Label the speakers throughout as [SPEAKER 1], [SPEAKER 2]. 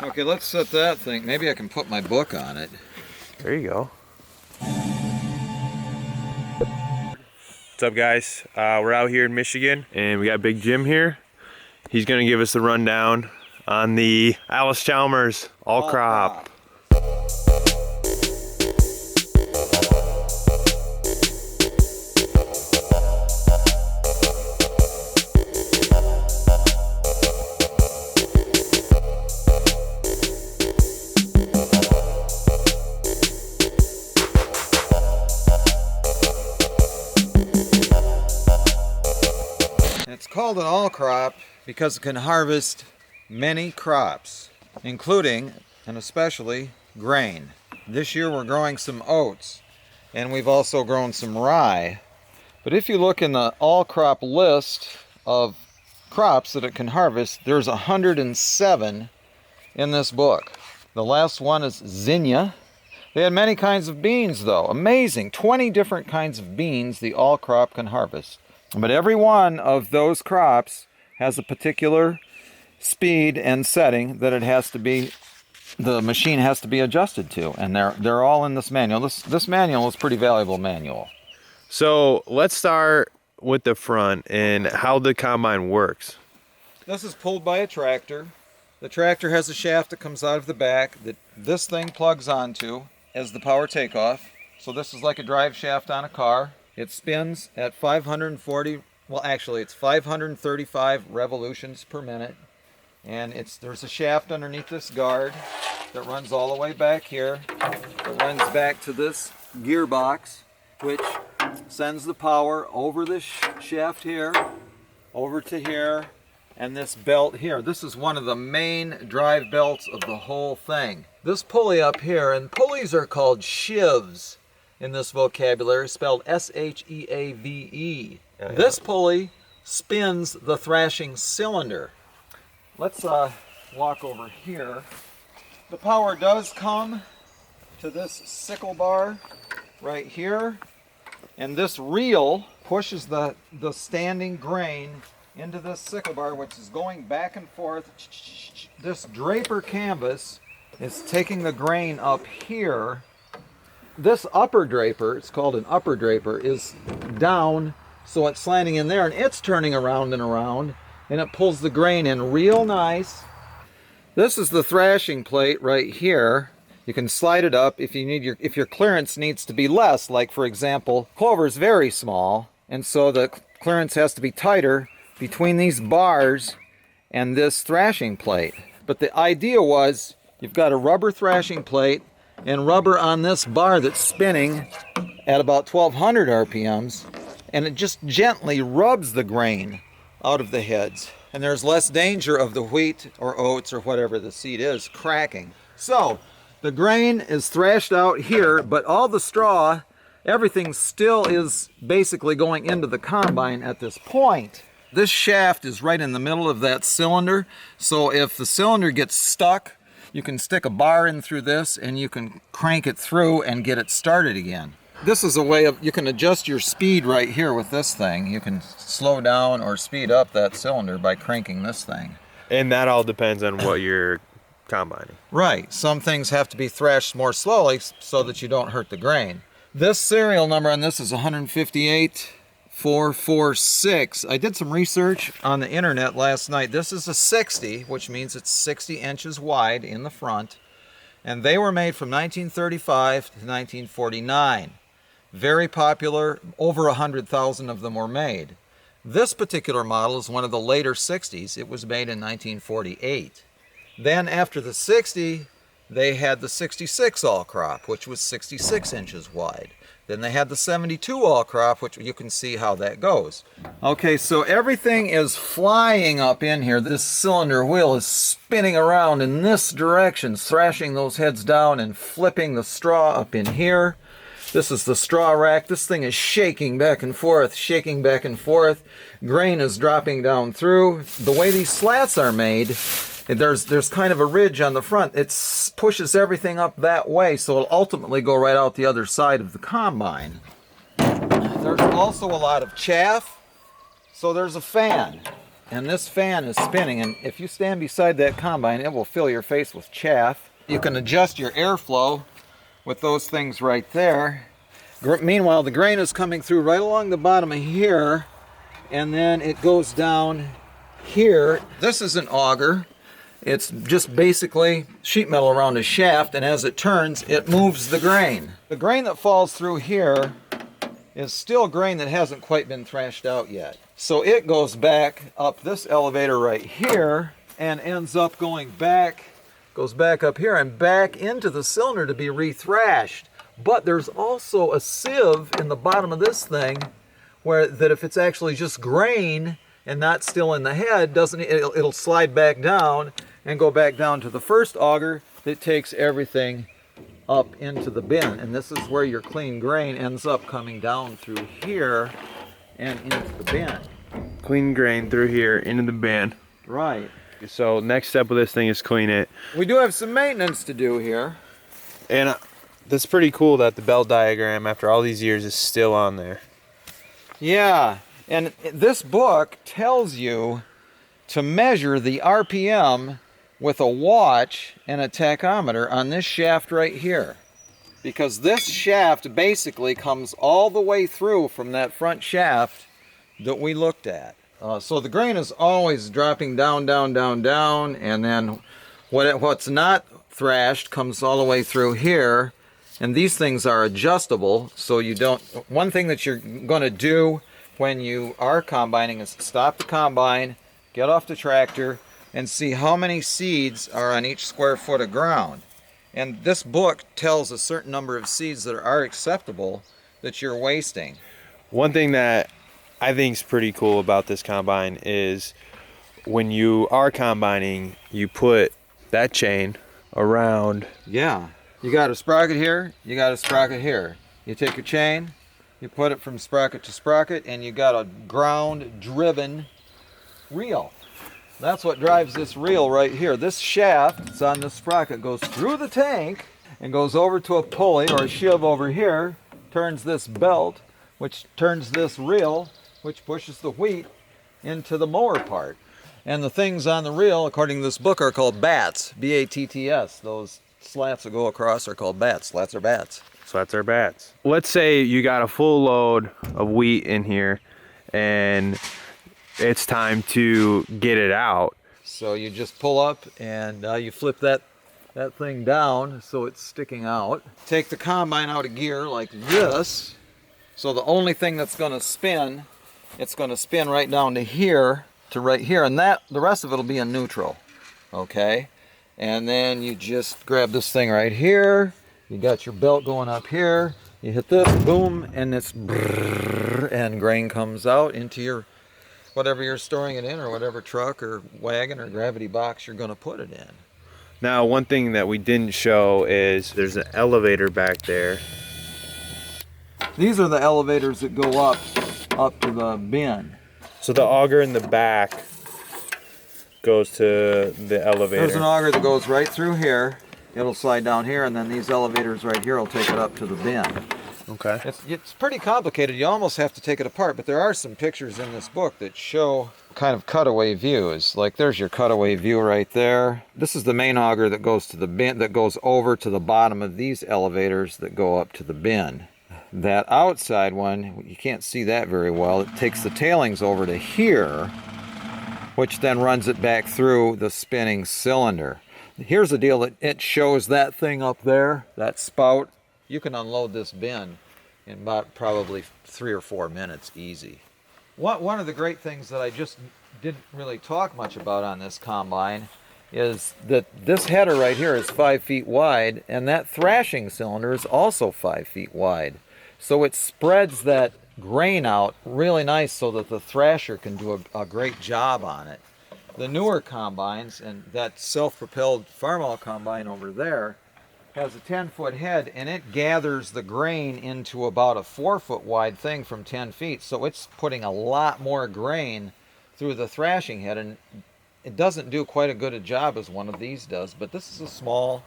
[SPEAKER 1] Okay, let's set that thing. Maybe I can put my book on it.
[SPEAKER 2] There you go. What's up, guys? We're out here in Michigan, and we got Big Jim here. He's gonna give us the rundown on the Allis-Chalmers all crop.
[SPEAKER 1] It's called an all crop because it can harvest many crops, including and especially grain. This year we're growing some oats, and we've also grown some rye. But if you look in the all crop list of crops that it can harvest, there's 107 in this book. The last one is zinnia. They had many kinds of beans though, amazing, 20 different kinds of beans the all crop can harvest. But every one of those crops has a particular speed and setting that it has to be, the machine has to be adjusted to, and they're all in this manual. This manual is a pretty valuable manual.
[SPEAKER 2] So let's start with the front and how the combine works.
[SPEAKER 1] This is pulled by a tractor. The tractor has a shaft that comes out of the back that this thing plugs onto as the power takeoff. So this is like a drive shaft on a car. It spins at 540, well actually it's 535 revolutions per minute. And there's a shaft underneath this guard that runs all the way back here. It runs back to this gearbox, which sends the power over this shaft here, over to here, and this belt here. This is one of the main drive belts of the whole thing. This pulley up here, and pulleys are called sheaves in this vocabulary, spelled S-H-E-A-V-E. This pulley spins the thrashing cylinder. Let's walk over here. The power does come to this sickle bar right here, and this reel pushes the standing grain into this sickle bar, which is going back and forth. This draper canvas is taking the grain up here. This upper draper, it's called an upper draper, is down, so it's slanting in there, and it's turning around and around, and it pulls the grain in real nice. This is the thrashing plate right here. You can slide it up if you need if your clearance needs to be less, like for example, clover is very small, and so the clearance has to be tighter between these bars and this thrashing plate. But the idea was you've got a rubber thrashing plate and rubber on this bar that's spinning at about 1200 RPMs, and it just gently rubs the grain out of the heads, and there's less danger of the wheat or oats or whatever the seed is cracking. So the grain is thrashed out here, but all the straw, everything still is basically going into the combine at this point. This shaft is right in the middle of that cylinder, so if the cylinder gets stuck, you can stick a bar in through this and you can crank it through and get it started again. This is a way of, you can adjust your speed right here with this thing. You can slow down or speed up that cylinder by cranking this thing.
[SPEAKER 2] And that all depends on what you're combining.
[SPEAKER 1] Right, some things have to be thrashed more slowly so that you don't hurt the grain. This serial number on this is 158,446. I did some research on the internet last night. This is a 60, which means it's 60 inches wide in the front. And they were made from 1935 to 1949. Very popular, over 100,000 of them were made. This particular model is one of the later 60s. It was made in 1948. Then after the 60, they had the 66 all crop, which was 66 inches wide. Then they had the 72 all crop, which you can see how that goes. Okay, so everything is flying up in here. This cylinder wheel is spinning around in this direction, thrashing those heads down and flipping the straw up in here. This is the straw rack. This thing is shaking back and forth, shaking back and forth. Grain is dropping down through. The way these slats are made, there's kind of a ridge on the front. It pushes everything up that way, so it'll ultimately go right out the other side of the combine. There's also a lot of chaff, so there's a fan. and this fan is spinning, and if you stand beside that combine, it will fill your face with chaff. You can adjust your airflow with those things right there. Meanwhile, the grain is coming through right along the bottom of here, and then it goes down here. This is an auger. It's just basically sheet metal around a shaft, and as it turns, it moves the grain. The grain that falls through here is still grain that hasn't quite been thrashed out yet. So it goes back up this elevator right here and ends up going back, goes back up here and back into the cylinder to be rethrashed. But there's also a sieve in the bottom of this thing where that if it's actually just grain and not still in the head, it'll slide back down and go back down to the first auger that takes everything up into the bin. And this is where your clean grain ends up coming down through here and into the bin.
[SPEAKER 2] Clean grain through here into the bin.
[SPEAKER 1] Right.
[SPEAKER 2] So next step with this thing is clean it.
[SPEAKER 1] We do have some maintenance to do here.
[SPEAKER 2] And that's pretty cool that the belt diagram after all these years is still on there.
[SPEAKER 1] Yeah, and this book tells you to measure the RPM with a watch and a tachometer on this shaft right here. Because this shaft basically comes all the way through from that front shaft that we looked at. So the grain is always dropping down, down, down, down, and then what's not thrashed comes all the way through here. And these things are adjustable, so you don't... One thing that you're going to do when you are combining is stop the combine, get off the tractor, and see how many seeds are on each square foot of ground. And this book tells a certain number of seeds that are acceptable that you're wasting.
[SPEAKER 2] One thing that I think is pretty cool about this combine is when you are combining, you put that chain around.
[SPEAKER 1] Yeah. You got a sprocket here, you got a sprocket here. You take your chain, you put it from sprocket to sprocket, and you got a ground-driven reel. That's what drives this reel right here. This shaft that's on this sprocket goes through the tank and goes over to a pulley or a sheave over here, turns this belt, which turns this reel, which pushes the wheat into the mower part. And the things on the reel, according to this book, are called bats, B-A-T-T-S. Those slats that go across are called bats. Slats are bats.
[SPEAKER 2] Slats are bats. Let's say you got a full load of wheat in here and it's time to get it out.
[SPEAKER 1] So you just pull up and you flip that thing down so it's sticking out. Take the combine out of gear like this. So the only thing that's going to spin, it's going to spin right down to here, and the rest of it will be in neutral. Okay? And then you just grab this thing right here. You got your belt going up here. You hit this, boom, and it's brrr, and grain comes out into your whatever you're storing it in, or whatever truck or wagon or gravity box you're going to put it in.
[SPEAKER 2] Now, one thing that we didn't show is there's an elevator back there.
[SPEAKER 1] These are the elevators that go up to the bin.
[SPEAKER 2] So the auger in the back goes to the elevator.
[SPEAKER 1] There's an auger that goes right through here. It'll slide down here, and then these elevators right here will take it up to the bin.
[SPEAKER 2] Okay.
[SPEAKER 1] It's pretty complicated. You almost have to take it apart, but there are some pictures in this book that show kind of cutaway views. Like there's your cutaway view right there. This is the main auger that goes to the bin, that goes over to the bottom of these elevators that go up to the bin. That outside one, you can't see that very well. It takes the tailings over to here, which then runs it back through the spinning cylinder. Here's the deal, that it shows that thing up there, that spout. You can unload this bin in about probably 3 or 4 minutes easy. One of the great things that I just didn't really talk much about on this combine is that this header right here is 5 feet wide, and that thrashing cylinder is also 5 feet wide. So it spreads that grain out really nice so that the thrasher can do a great job on it. The newer combines, and that self-propelled Farmology combine over there, has a 10-foot head, and it gathers the grain into about a 4-foot wide thing from 10 feet. So it's putting a lot more grain through the thrashing head, and it doesn't do quite as good a job as one of these does. But this is a small,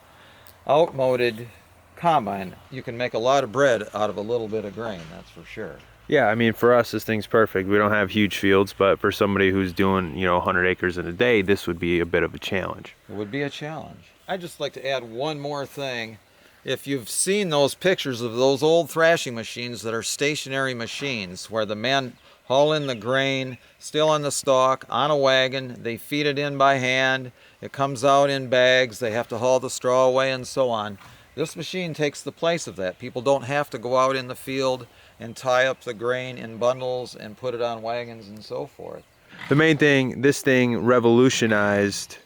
[SPEAKER 1] outmoded combine. You can make a lot of bread out of a little bit of grain, that's for sure.
[SPEAKER 2] Yeah, I mean, for us, this thing's perfect. We don't have huge fields, but for somebody who's doing, 100 acres in a day, this would be a bit of a challenge.
[SPEAKER 1] It would be a challenge. I'd just like to add one more thing. If you've seen those pictures of those old thrashing machines that are stationary machines, where the men haul in the grain, still on the stalk, on a wagon, they feed it in by hand, it comes out in bags, they have to haul the straw away and so on. This machine takes the place of that. People don't have to go out in the field and tie up the grain in bundles and put it on wagons and so forth.
[SPEAKER 2] The main thing, this thing revolutionized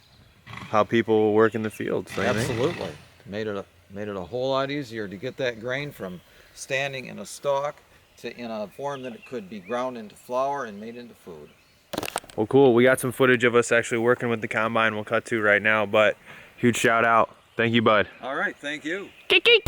[SPEAKER 2] how people work in the fields. Don't you think?
[SPEAKER 1] Absolutely. Made it a whole lot easier to get that grain from standing in a stalk to in a form that it could be ground into flour and made into food.
[SPEAKER 2] Well, cool. We got some footage of us actually working with the combine we'll cut to right now, but huge shout out. Thank you, bud.
[SPEAKER 1] All right, thank you.
[SPEAKER 2] Geek, geek.